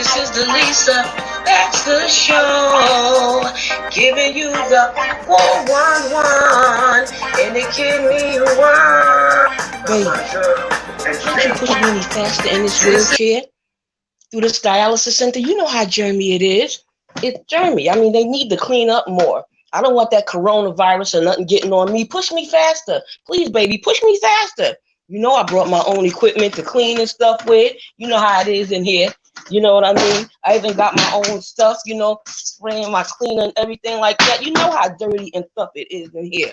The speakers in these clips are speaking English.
This is the Lisa Baxter Show, giving you the 411 and the kidney one. Baby, can't you push me any faster in this wheelchair through this dialysis center? You know how germy it is. It's germy. I mean, they need to clean up more. I don't want that coronavirus or nothing getting on me. Push me faster. Please, baby, push me faster. You know I brought my own equipment to clean and stuff with. You know how it is in here. You know what I mean? I even got my own stuff, spraying my cleaner and everything like that. You know how dirty and stuff it is in here.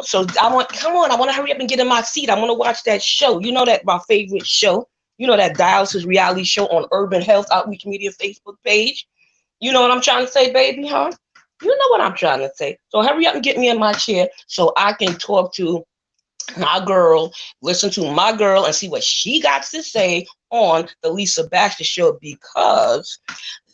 So I want to hurry up and get in my seat. I want to watch that show. You know that my favorite show. You know that dialysis reality show on Urban Health Outreach Media Facebook page. You know what I'm trying to say, baby, huh? You know what I'm trying to say. So hurry up and get me in my chair so I can talk to my girl, listen to my girl, and see what she got to say on the Lisa Baxter Show, because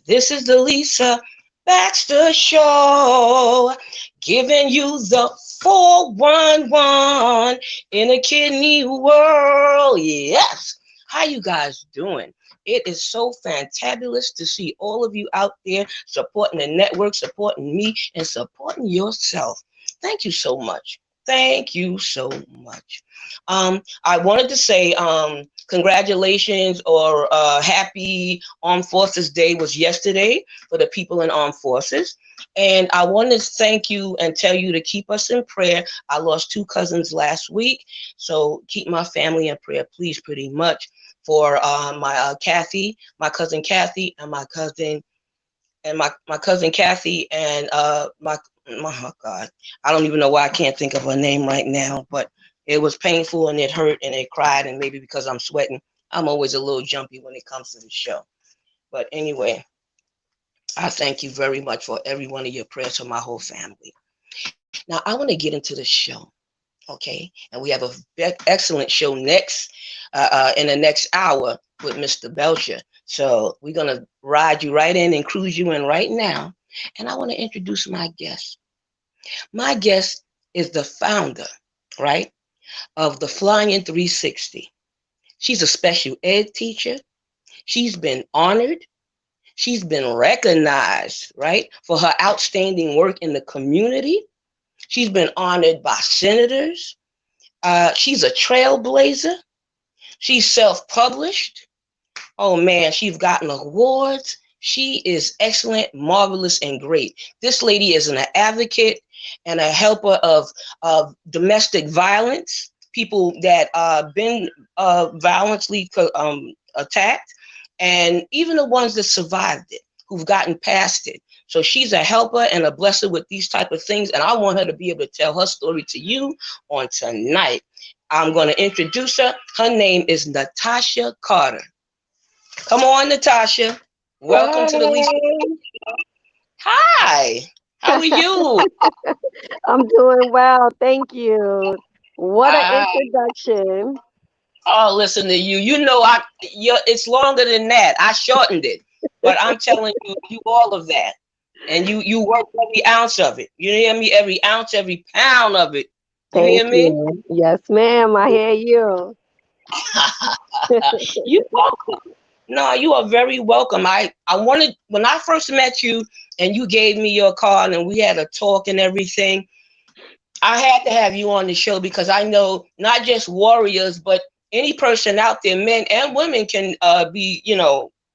this is the Lisa Baxter Show, giving you the 411 in a kidney world. Yes. How you guys doing? It is so fantabulous to see all of you out there supporting the network, supporting me, and supporting yourself. Thank you so much. Thank you so much. I wanted to say congratulations or happy Armed Forces Day was yesterday for the people in Armed Forces. And I want to thank you and tell you to keep us in prayer. I lost 2 cousins last week, so keep my family in prayer, please, pretty much, for my Kathy, my cousin Kathy, and my cousin Kathy, and my oh God, I don't even know why I can't think of her name right now, but it was painful and it hurt and it cried, and maybe because I'm sweating, I'm always a little jumpy when it comes to the show. But anyway, I thank you very much for every one of your prayers for my whole family. Now I want to get into the show, okay? And we have a excellent show next in the next hour with Mr. Belcher. So we're gonna ride you right in and cruise you in right now. And I want to introduce my guest. My guest is the founder, right, of the Flying 360. She's a special ed teacher. She's been honored. She's been recognized, right, for her outstanding work in the community. She's been honored by senators. She's a trailblazer. She's self-published. Oh, man, she's gotten awards. She is excellent, marvelous, and great. This lady is an advocate and a helper of domestic violence, people that been violently attacked, and even the ones that survived it, who've gotten past it. So she's a helper and a blesser with these type of things, and I want her to be able to tell her story to you on tonight. I'm going to introduce her. Her name is Natasha Carter. Come on, Natasha. Welcome to the Lisa. Hi. How are you? I'm doing well, thank you. What an introduction. Oh, listen to you. You know, it's longer than that. I shortened it, but I'm telling you, all of that, and you work every ounce of it. You hear me? Every ounce, every pound of it. You Thank hear me? you. Yes, ma'am, I hear you. You welcome. No, you are very welcome. I wanted, when I first met you and you gave me your card and we had a talk and everything, I had to have you on the show because I know not just warriors, but any person out there, men and women, can be,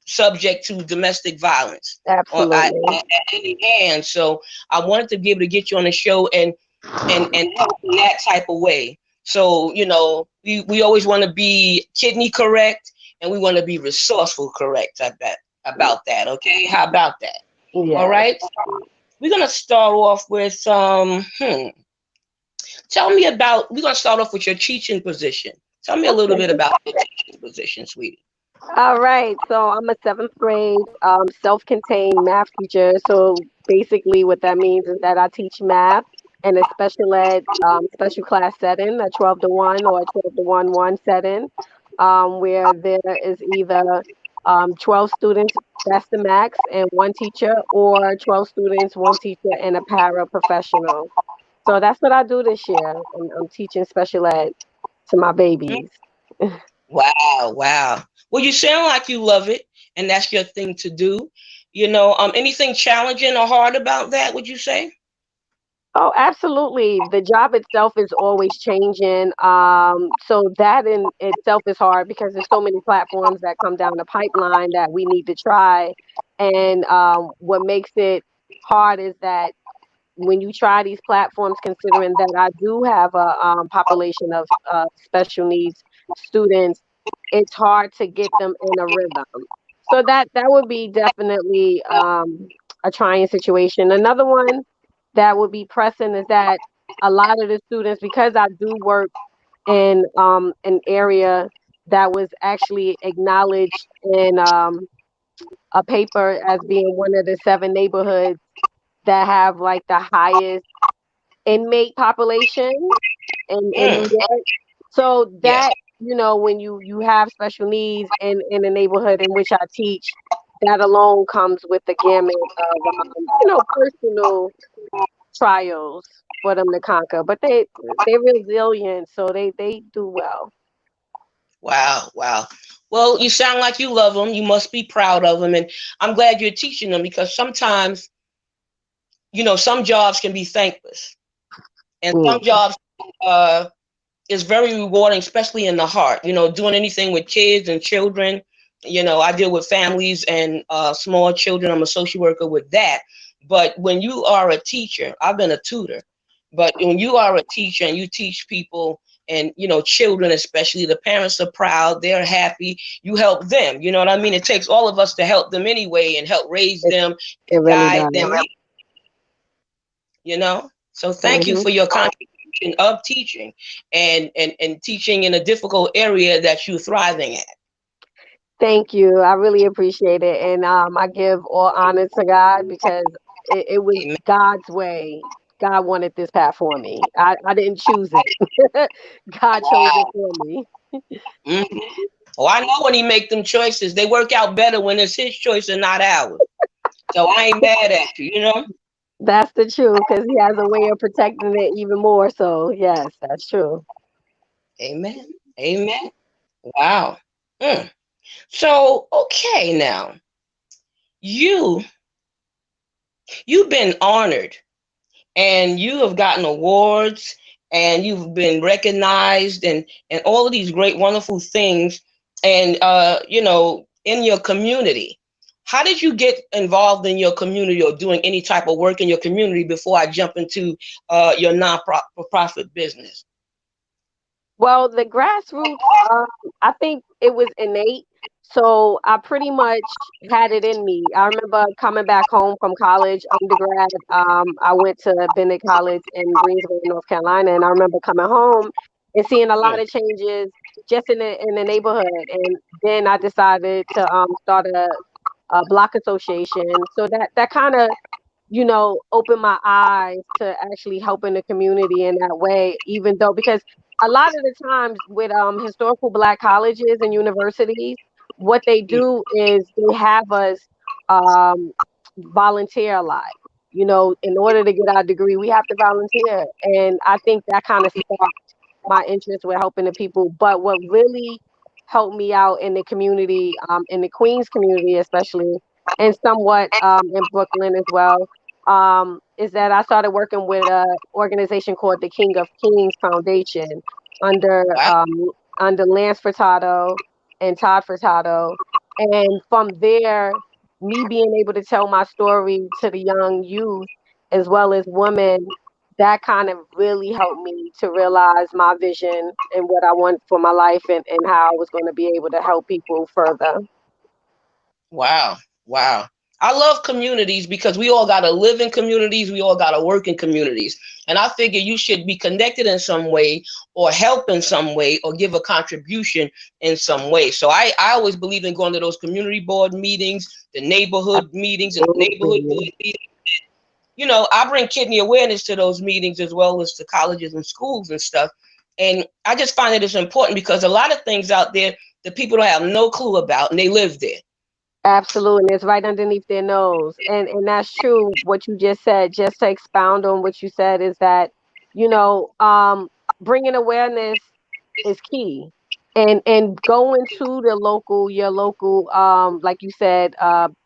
subject to domestic violence Absolutely. at any hand. So I wanted to be able to get you on the show and help in that type of way. So, we always want to be kidney correct and we want to be resourceful correct. I bet about that. Okay. How about that? All Yes. right. We're going to start off with, we're going to start off with your teaching position. Tell me a little bit about your teaching position, sweetie. All right. So I'm a 7th grade self-contained math teacher. So basically what that means is that I teach math in a special ed special class setting, a 12 to 1 or a 12 to 1 setting, where there is either 12 students, that's the max, and 1 teacher, or 12 students, 1 teacher, and a paraprofessional. So that's what I do this year. I'm teaching special ed to my babies. Wow, wow. Well, you sound like you love it, and that's your thing to do. Anything challenging or hard about that, would you say? Oh, absolutely. The job itself is always changing. So that in itself is hard because there's so many platforms that come down the pipeline that we need to try. And what makes it hard is that when you try these platforms, considering that I do have a population of special needs students, it's hard to get them in a rhythm. So that would be definitely a trying situation. Another one that would be pressing is that a lot of the students, because I do work in an area that was actually acknowledged in a paper as being one of the 7 neighborhoods that have like the highest inmate population in Mm, New York. So yes. that, when you have special needs in the neighborhood in which I teach, that alone comes with the gamut of personal trials for them to conquer. But they're resilient, so they do well. Wow, wow. Well, you sound like you love them. You must be proud of them, and I'm glad you're teaching them because sometimes, some jobs can be thankless, and some Mm. jobs uh, is very rewarding, especially in the heart. Doing anything with kids and children. I deal with families and small children. I'm a social worker with that. But when you are a teacher, I've been a tutor, but when you are a teacher and you teach people and children, especially, the parents are proud, they're happy, you help them. You know what I mean? It takes all of us to help them anyway and help raise It, them it and really guide does. them. So thank you Hmm. for your contribution of teaching and teaching in a difficult area that you're thriving at. Thank you. I really appreciate it, and I give all honor to God because it was Amen. God's way. God wanted this path for me. I didn't choose it. God chose it Wow. for me. Mhm. Oh, I know when he make them choices, they work out better when it's his choice and not ours. So I ain't mad at you. That's the truth, because He has a way of protecting it even more. So yes, that's true. Amen. Amen. Wow. Mm. So okay, now you you've been honored and you have gotten awards and you've been recognized and all of these great wonderful things and in your community. How did you get involved in your community or doing any type of work in your community before I jump into your non-profit business? Well, the grassroots, I think it was innate. So I pretty much had it in me. I remember coming back home from college, undergrad. I went to Bennett College in Greensboro, North Carolina, and I remember coming home and seeing a lot Mm, of changes just in the neighborhood. And then I decided to start a block association. So that kind of open my eyes to actually helping the community in that way, even though because a lot of the times with historical black colleges and universities, what they mm, do is they have us um volunteer a lot. In order to get our degree, we have to volunteer. And I think that kind of sparked my interest with helping the people. But what really helped me out in the community, in the Queens community especially, and somewhat in Brooklyn as well, is that I started working with a organization called the King of Kings Foundation under wow. um, under Lance Furtado and Todd Furtado, and from there, me being able to tell my story to the young youth as well as women, that kind of really helped me to realize my vision and what I want for my life and how I was going to be able to help people further. Wow. Wow. I love communities because we all got to live in communities. We all got to work in communities. And I figure you should be connected in some way or help in some way or give a contribution in some way. So I always believe in going to those community board meetings, the neighborhood meetings, and the neighborhood Absolutely. good meetings. I bring kidney awareness to those meetings as well as to colleges and schools and stuff. And I just find that it's important because a lot of things out there that people don't have no clue about and they live there. Absolutely. And it's right underneath their nose. And that's true what you just said. Just to expound on what you said is that, you know, um, bringing awareness is key. and going to the local your local like you said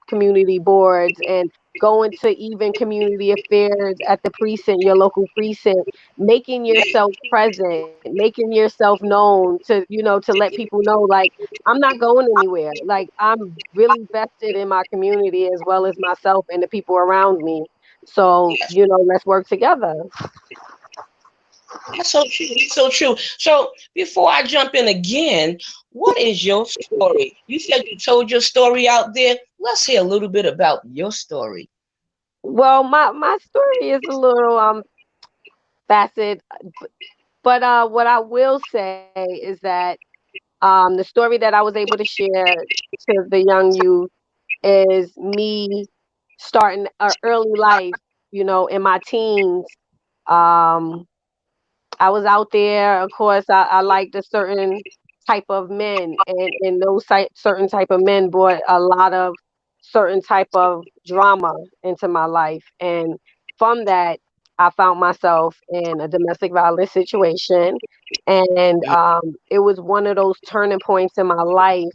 community boards, and going to even community affairs at the precinct, your local precinct, making yourself present, making yourself known to, to let people know, like, I'm not going anywhere, like, I'm really vested in my community as well as myself and the people around me. So, Yes, let's work together. that's so true. That's so true. So before I jump in again, what is your story? You said you told your story out there. Let's hear a little bit about your story. Well, my story is a little facet, but what I will say is that the story that I was able to share to the young youth is me starting early life, in my teens. Um, I was out there. Of course, I liked a certain type of men, and those certain type of men brought a lot of certain type of drama into my life. And from that, I found myself in a domestic violence situation. And it was one of those turning points in my life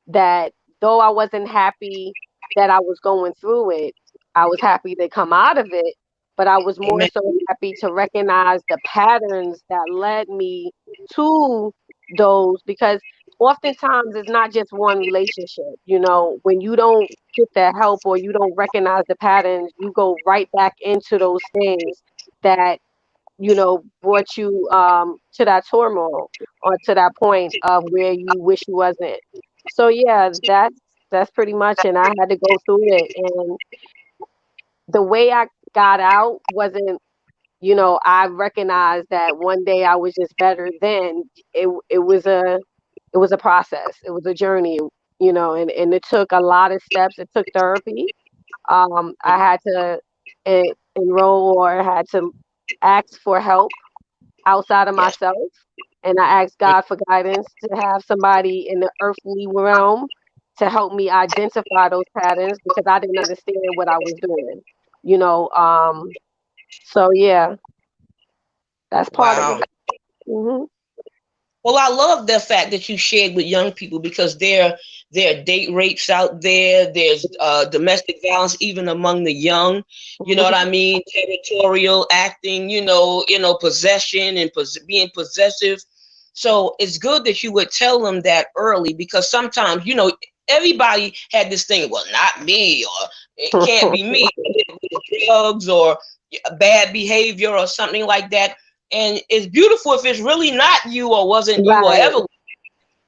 that, though I wasn't happy that I was going through it, I was happy to come out of it, but I was more Amen. so happy to recognize the patterns that led me to those, because oftentimes it's not just one relationship. When you don't get the help or you don't recognize the patterns, you go right back into those things that brought you to that turmoil, or to that point of where you wish you wasn't. So yeah, that's pretty much, and I had to go through it. And the way I got out wasn't, I recognized that one day I was just better. Then it was a process. It was a journey, and it took a lot of steps. It took therapy. I had to enroll, or had to ask for help outside of Yes. myself. And I asked God for guidance to have somebody in the earthly realm to help me identify those patterns, because I didn't understand what I was doing. You know, um, so yeah, that's part of Wow. it. Hmm. Well, I love the fact that you shared with young people because there are date rapes out there. There's domestic violence even among the young. You know what I mean? Territorial acting. Possession and being possessive. So it's good that you would tell them that early because sometimes everybody had this thing. Well, not me, or it can't be me. Drugs or bad behavior or something like that. And it's beautiful if it's really not you or wasn't you or Right. ever.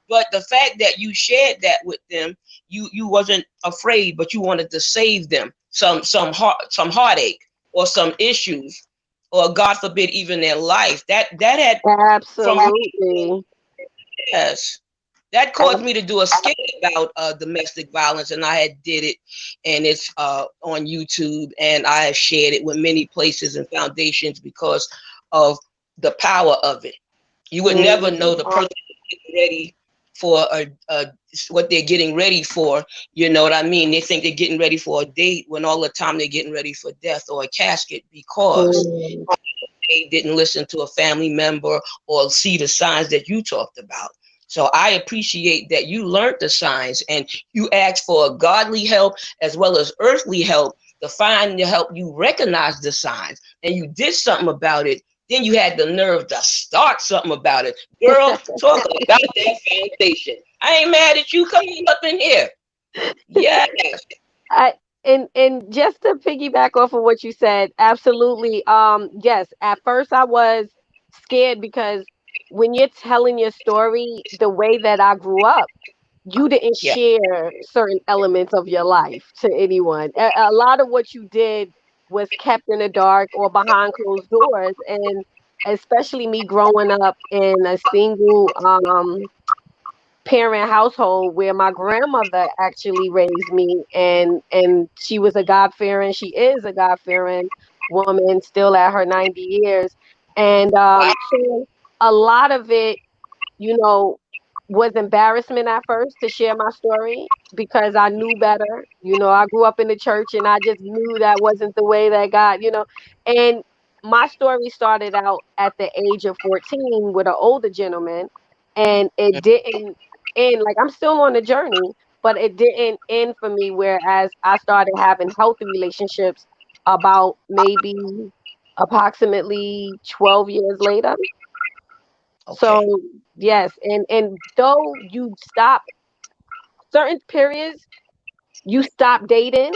But the fact that you shared that with them, you wasn't afraid, but you wanted to save them some heartache or some issues, or God forbid even their life. That had from Absolutely. yes. That caused me to do a skit about domestic violence, and I had did it, and it's on YouTube, and I have shared it with many places and foundations because of the power of it. You would never know Mhm. the person ready for what they're getting ready for. You know what I mean? They think they're getting ready for a date when all the time they're getting ready for death or a casket because Mhm. they didn't listen to a family member or see the signs that you talked about. So I appreciate that you learned the signs and you asked for godly help as well as earthly help to find the help. You recognize the signs and you did something about it. Then you had the nerve to start something about it. Girl, talk about that foundation. I ain't mad at you coming up in here. Yes. I and just to piggyback off of what you said, absolutely. Yes, at first I was scared, because when you're telling your story the way that I grew up, you didn't Yeah. share certain elements of your life to anyone. A lot of what you did was kept in the dark or behind closed doors, and especially me growing up in a single parent household where my grandmother actually raised me, and she was a God-fearing, she is a God-fearing woman still at her 90 years. And Wow. so a lot of it, you know was embarrassment at first to share my story, because I knew better. I grew up in the church, and I just knew that wasn't the way that God, and my story started out at the age of 14 with an older gentleman. and it didn't end. Like, I'm still on the journey, but it didn't end for me. Whereas I started having healthy relationships about maybe approximately 12 years later. Okay. So yes, and though you stop certain periods, you stop dating,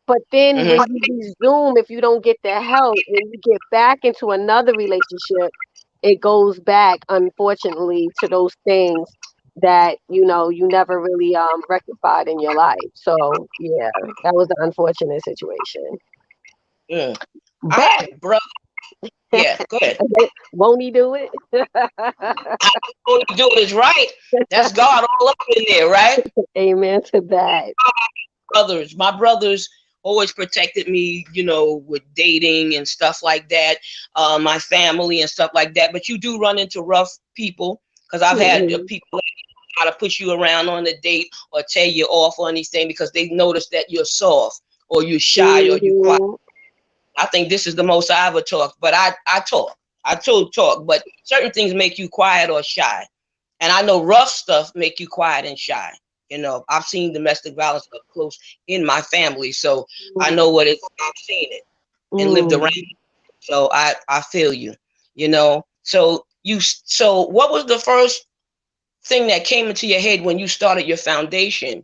but then Hmm. when you resume, if you don't get the help and you get back into another relationship, it goes back, unfortunately, to those things that you never really rectified in your life. So yeah, that was an unfortunate situation. Mm. I But brother. Yeah. Go ahead. won't he do it? What you do is right. That's God all up in there, right? Amen to that. My brothers always protected me, with dating and stuff like that, my family and stuff like that. But you do run into rough people because I've had Mhm. people try to push you around on a date or tear you off or anything because they notice that you're soft or you're shy or you quiet. Mhm. I think this is the most I ever talked, but I talk. I told talk, but certain things make you quiet or shy. And I know rough stuff make you quiet and shy. I've seen domestic violence up close in my family, so I know what it's. I've seen it and lived around. Mm. So I feel you. So what was the first thing that came into your head when you started your foundation?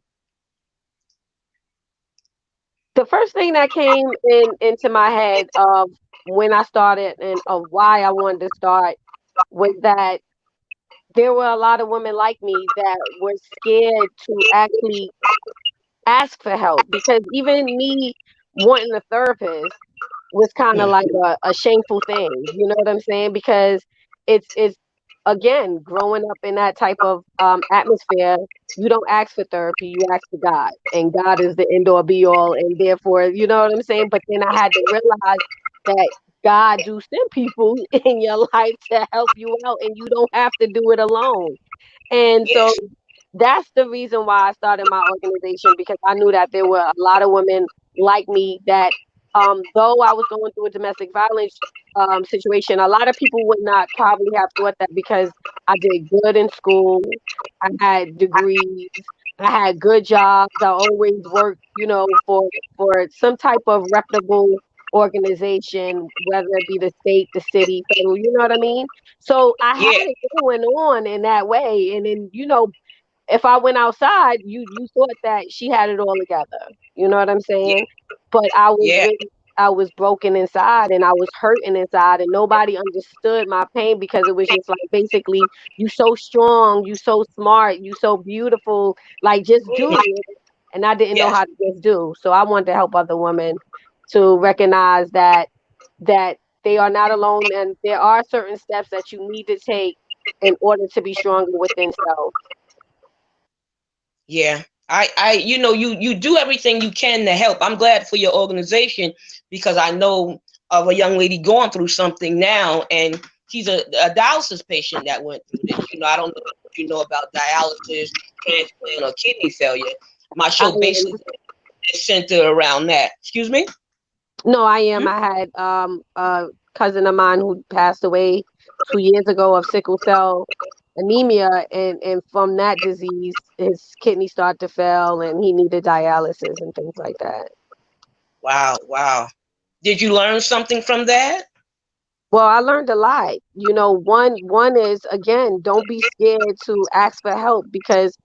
The first thing that came into my head of when I started and of why I wanted to start was that there were a lot of women like me that were scared to actually ask for help, because even me wanting a therapist was kind of Hmm. like a shameful thing. You know what I'm saying? Because it's again, growing up in that type of atmosphere, you don't ask for therapy, you ask for God, and God is the end all be all, and therefore, you know what I'm saying. But then I had to realize that God do send people in your life to help you out, and you don't have to do it alone. And so Yes. that's the reason why I started my organization, because I knew that there were a lot of women like me that, though I was going through a domestic violence situation, a lot of people would not probably have thought that, because I did good in school, I had degrees, I had good jobs, I always worked, for some type of reputable organization, whether it be the state, the city, federal, you know what I mean? So I had Yeah. it going on in that way. And then, if I went outside, you thought that she had it all together. You know what I'm Yeah. saying? But Yeah. I was broken inside, and I was hurting inside, and nobody understood my pain, because it was just like, basically, you so strong, you so smart, you so beautiful, like, just do Mhm. it. And I didn't know Yes. how to just do. So I wanted to help other women to recognize that they are not alone, and there are certain steps that you need to take in order to be stronger within self. Yeah. You do everything you can to help. I'm glad for your organization because I know of a young lady going through something now, and she's a dialysis patient that went through this. I don't know if you know about dialysis, transplant, or kidney failure. My I show am. basically is centered around that. Excuse me? No, I am. Hmm? I had a cousin of mine who passed away 2 years ago of sickle cell anemia, and from that disease, his kidney started to fail, and he needed dialysis and things like that. Wow, wow. Did you learn something from that? Well, I learned a lot. One is, again, don't be scared to ask for help, because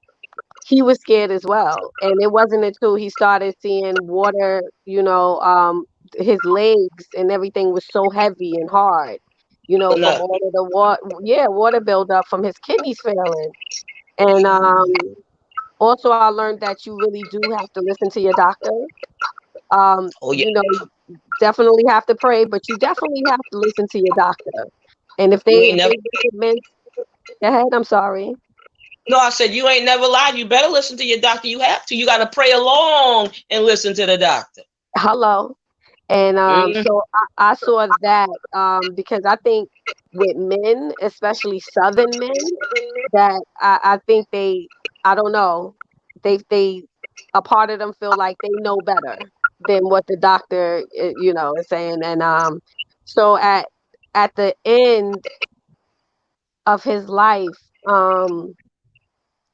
he was scared as well. And it wasn't until he started seeing water, his legs and everything was so heavy and hard, from Enough. all of the water buildup from his kidneys failing. And also, I learned that you really do have to listen to your doctor. Um, Oh yeah. you know, definitely have to pray, but you definitely have to listen to your doctor. And if You they ain't if never. they recommend, go ahead. I'm sorry. No, I said you ain't never lied. You better listen to your doctor. You have to. You got to pray along and listen to the doctor. Hello. And Mm. so I saw that, because I think with men, especially Southern men, that I think I don't know, they a part of them feel like they know better than what the doctor, is saying. And so at the end of his life, Um,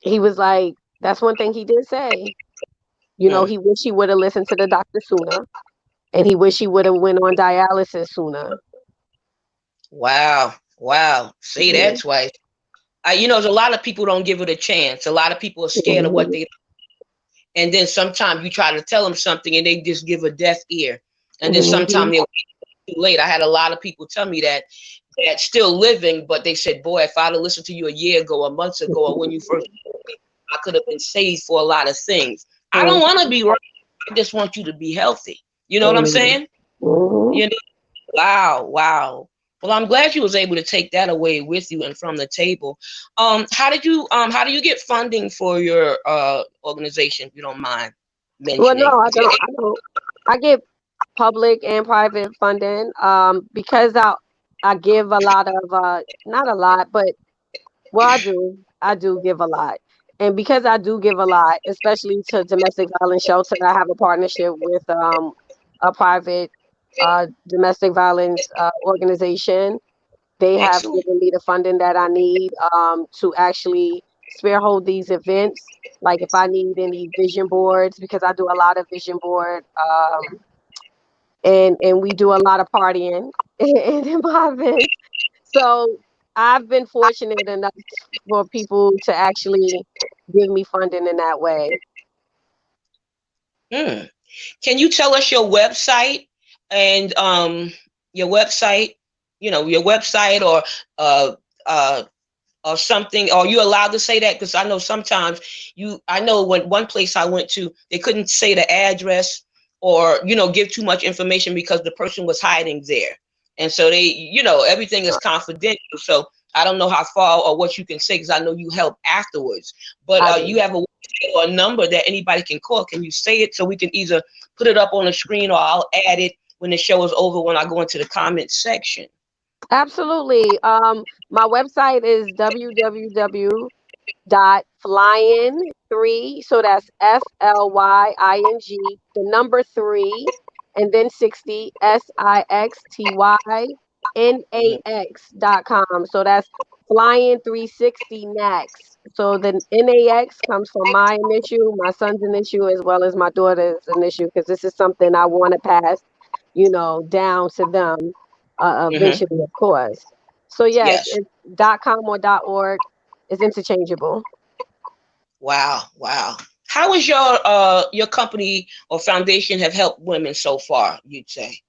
he was like, that's one thing he did say. Mm. He wished he would have listened to the doctor sooner, and he wished he would have went on dialysis sooner. Wow. Wow. See, Mhm. that's why. There's a lot of people don't give it a chance. A lot of people are scared of what Mhm. they, and then sometimes you try to tell them something and they just give a deaf ear. And then sometimes Mhm. they're too late. I had a lot of people tell me that still living, but they said, "Boy, if I'd have listened to you a year ago, a month ago, or when you first, I could have been saved for a lot of things." I don't want to be right. I just want you to be healthy. You know what I'm Mhm. saying? Mhm. You know, wow, wow. Well, I'm glad you was able to take that away with you and from the table. How do you get funding for your organization, if you don't mind Well, no, mentioning? I don't. I don't. I get public and private funding. Because I give a lot of not a lot, but well, I do. I do give a lot. And because I do give a lot, especially to domestic violence shelter, I have a partnership with a private domestic violence organization. They have Excellent. given me the funding that I need to actually spearhold these events. Like if I need any vision boards, because I do a lot of vision board, and we do a lot of partying in my events. So I've been fortunate enough for people to actually give me funding in that way. Hmm. Can you tell us your website and your website, your website uh uh or something? Are you allowed to say that? Because I know sometimes I know when one place I went to, they couldn't say the address or, give too much information because the person was hiding there. And so everything is confidential. So I don't know how far or what you can say because I know you help afterwards. But I you do. have a number that anybody can call. Can you say it so we can either put it up on the screen or I'll add it when the show is over when I go into the comments section? Absolutely. My website is www.flying3, so that's FLYING, the number 3, and then 60, SIXTYNAX.com. So that's flying 360 Nax. So the NAX comes from my initial, my son's initial, as well as my daughter's initial, because this is something I want to pass, down to them Hmm. eventually, of course. So yes, Yes. it's .com or .org is interchangeable. Wow, wow. How is your company or foundation have helped women so far, you'd say?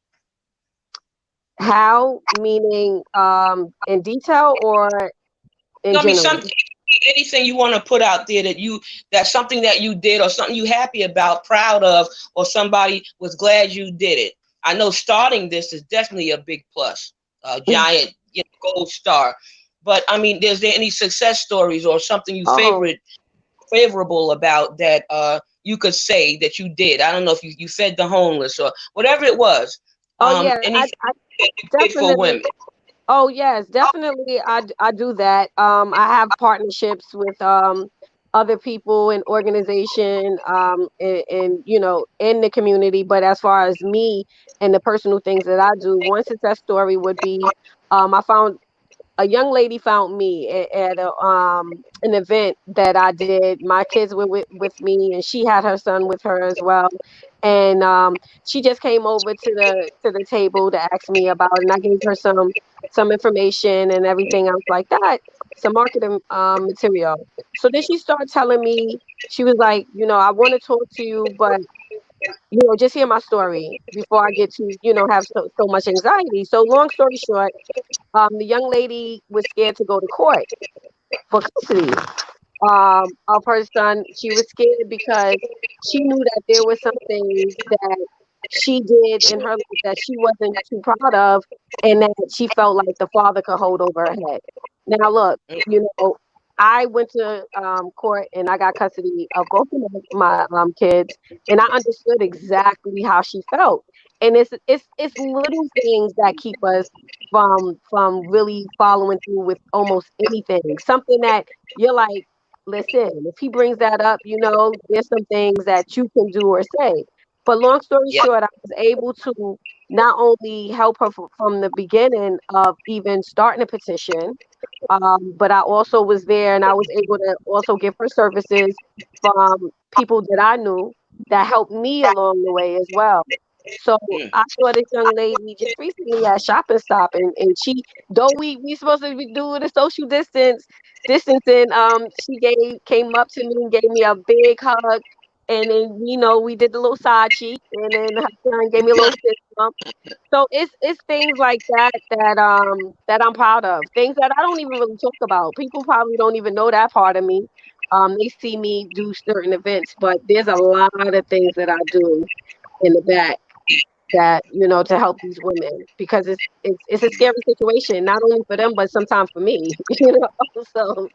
How, meaning in detail or in No, I mean general? something anything you want to put out there that's something that you did or something you happy about, proud of, or somebody was glad you did it. I know starting this is definitely a big plus, a giant gold star. But I mean, is there any success stories or something you Oh, favorable about that you could say that you did? I don't know if you fed the homeless or whatever it was. oh yeah, Anything I that you did for definitely. women. Oh yes, definitely. I do that. I have partnerships with other people and organization and in the community. But as far as me and the personal things that I do, one success story would be I found a young lady found me at an event that I did. My kids were with me, and she had her son with her as well. And she just came over to the table to ask me about it, and I gave her some information and everything else like that, some marketing material. So then she started telling me, she was like, I want to talk to you, but just hear my story before I get to have so much anxiety. So long story short, the young lady was scared to go to court for custody of her son. She was scared because she knew that there were some things that she did in her life that she wasn't too proud of, and that she felt like the father could hold over her head. Now, look, I went to court and I got custody of both of my kids, and I understood exactly how she felt. And it's little things that keep us from really following through with almost anything. Something that you're like, listen, if he brings that up, there's some things that you can do or say. But long story Yeah. short, I was able to not only help her from the beginning of even starting a petition, but I also was there and I was able to also give her services from people that I knew that helped me along the way as well. So Mm. I saw this young lady just recently at Shopping Stop, and she, though we supposed to be doing the social distancing, she came up to me and gave me a big hug, and then we did the little side cheek, and then her son gave me a little fist bump. So it's things like that I'm proud of. Things that I don't even really talk about. People probably don't even know that part of me. They see me do certain events, but there's a lot of things that I do in the back that to help these women because it's a scary situation, not only for them but sometimes for me. So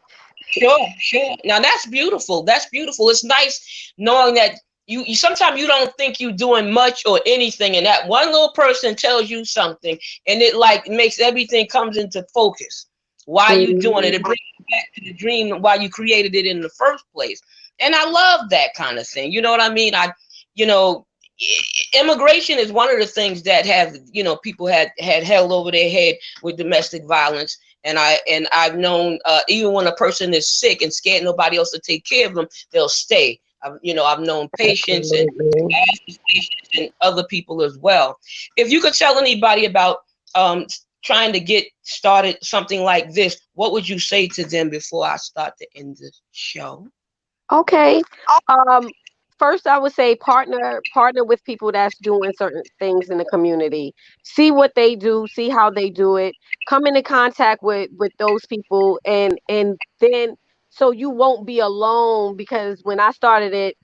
Sure, sure. Now that's beautiful. That's beautiful. It's nice knowing that you sometimes you don't think you're doing much or anything, and that one little person tells you something, and it like makes everything comes into focus. Why you doing it? mhm, It brings you back to the dream why you created it in the first place. And I love that kind of thing. You know what I mean? You know, immigration is one of the things that have people had held over their head with domestic violence. And I've known even when a person is sick and scared nobody else to take care of them, they'll stay. I've known patients and absolutely. asthma patients and other people as well. If you could tell anybody about um, trying to get started something like this, what would you say to them before I start to end the show? Okay. Um, First I would say partner with people that's doing certain things in the community. See what they do, see how they do it. Come into contact with those people and then so you won't be alone because when I started it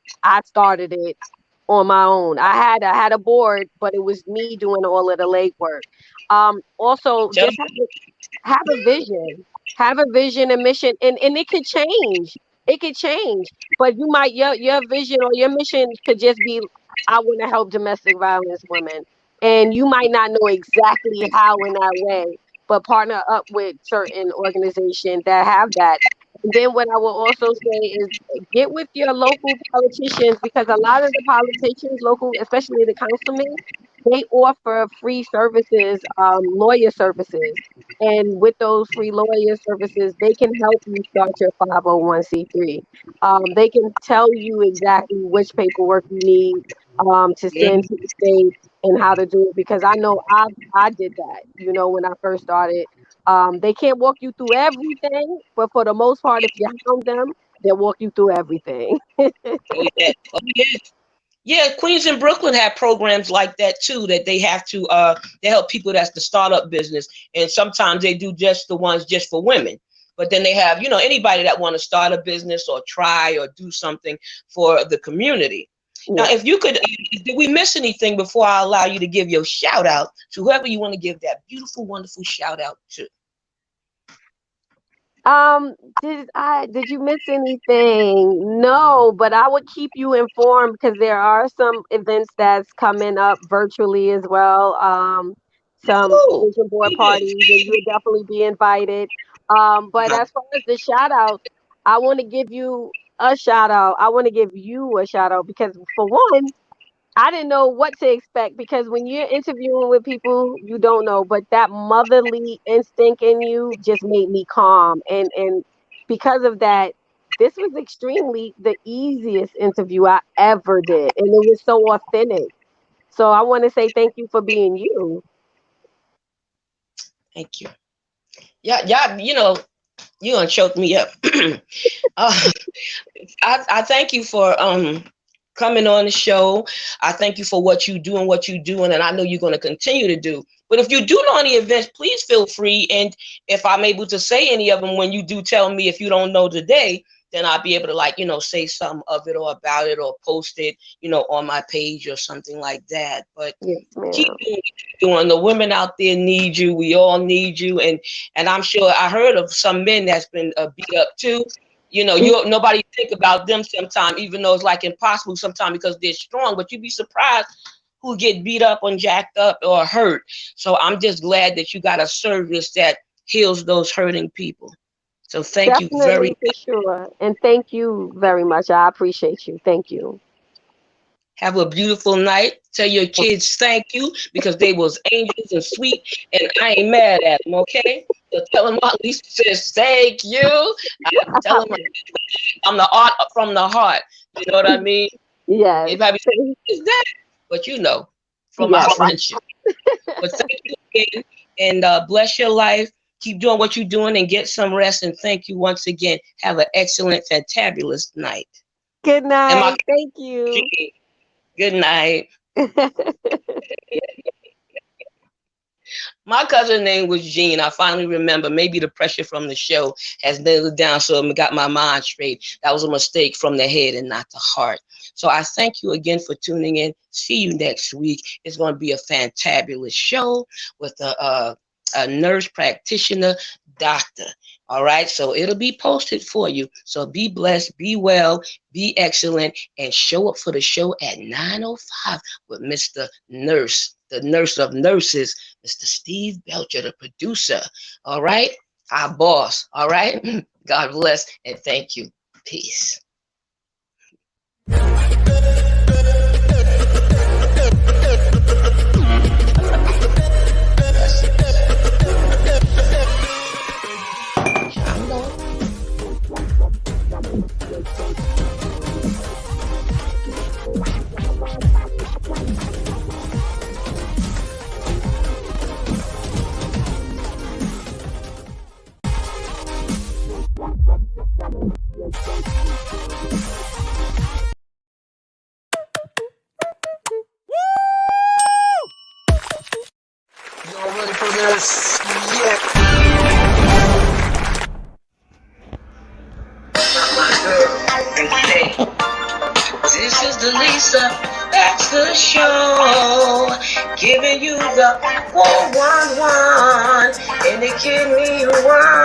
on my own. I had a board, but it was me doing all of the legwork. Also Tell just have a vision, have a vision and mission, and it could change, but you might your vision or your mission could just be, I want to help domestic violence women, and you might not know exactly how in that way, but partner up with certain organizations that have that. And then what I will also say is get with your local politicians, because a lot of the politicians local, especially the councilmen, they offer free services, lawyer services, and with those free lawyer services, they can help you start your 501(c)(3). They can tell you exactly which paperwork you need to send me. to the state and how to do it. Because I know I did that. When I first started, they can't walk you through everything, but for the most part, if you hound them, they'll walk you through everything. Oh yeah. Oh yeah. Yeah, Queens and Brooklyn have programs like that too. That they have to they help people that's the startup business, and sometimes they do just the ones just for women. But then they have anybody that want to start a business or try or do something for the community. Now, Yeah. if you could, did we miss anything before I allow you to give your shout out to whoever you want to give that beautiful, wonderful shout out to? Did you miss anything? No, but I would keep you informed because there are some events that's coming up virtually as well. Some Oh, vision board yeah. parties, and you would definitely be invited. But Uh-huh. as far as the shout outs, I want to give you a shout out. I want to give you a shout out because for one, I didn't know what to expect because when you're interviewing with people you don't know, but that motherly instinct in you just made me calm. And because of that, this was extremely the easiest interview I ever did. And it was so authentic. So I want to say thank you for being you. Thank you. Yeah, yeah. You gonna choke me up. uh, I thank you for coming on the show. I thank you for what you do and what you're doing, and I know you're going to continue to do. But if you do know any events, please feel free. And if I'm able to say any of them when you do tell me, if you don't know today, then I'll be able to say some of it or about it or post it, on my page or something like that. But Yes, keep ma'am. doing what you're doing. The women out there need you. We all need you. And I'm sure I heard of some men that's been beat up too. Nobody think about them sometimes, even though it's like impossible sometimes because they're strong. But you'd be surprised who get beat up and jacked up or hurt. So I'm just glad that you got a service that heals those hurting people. So thank you very Definitely for sure. And thank you very much. I appreciate you. Thank you. Have a beautiful night. Tell your kids thank you because they was angels and sweet, and I ain't mad at them. Okay, so tell them at least says thank you. I tell them I'm the art from the heart. You know what I mean? Yes. It probably say, is that? But you know, from our Yes. friendship. But thank you again, and bless your life. Keep doing what you're doing and get some rest. And thank you once again. Have an excellent, fantabulous night. Good And my night. Thank you. good night. My cousin's name was Jean. I finally remember. Maybe the pressure from the show has nailed it down, so I got my mind straight. That was a mistake from the head and not the heart. So I thank you again for tuning in. See you next week. It's going to be a fantabulous show with a nurse practitioner, doctor. All right, so it'll be posted for you. So be blessed, be well, be excellent, and show up for the show at 9:05 with Mr. Nurse, the nurse of nurses, Mr. Steve Belcher, the producer. All right, our boss. All right, God bless and thank you. Peace. Y'all ready for this? Yeah. This is the Lisa Baxter Show, giving you the 411 and the kidney one.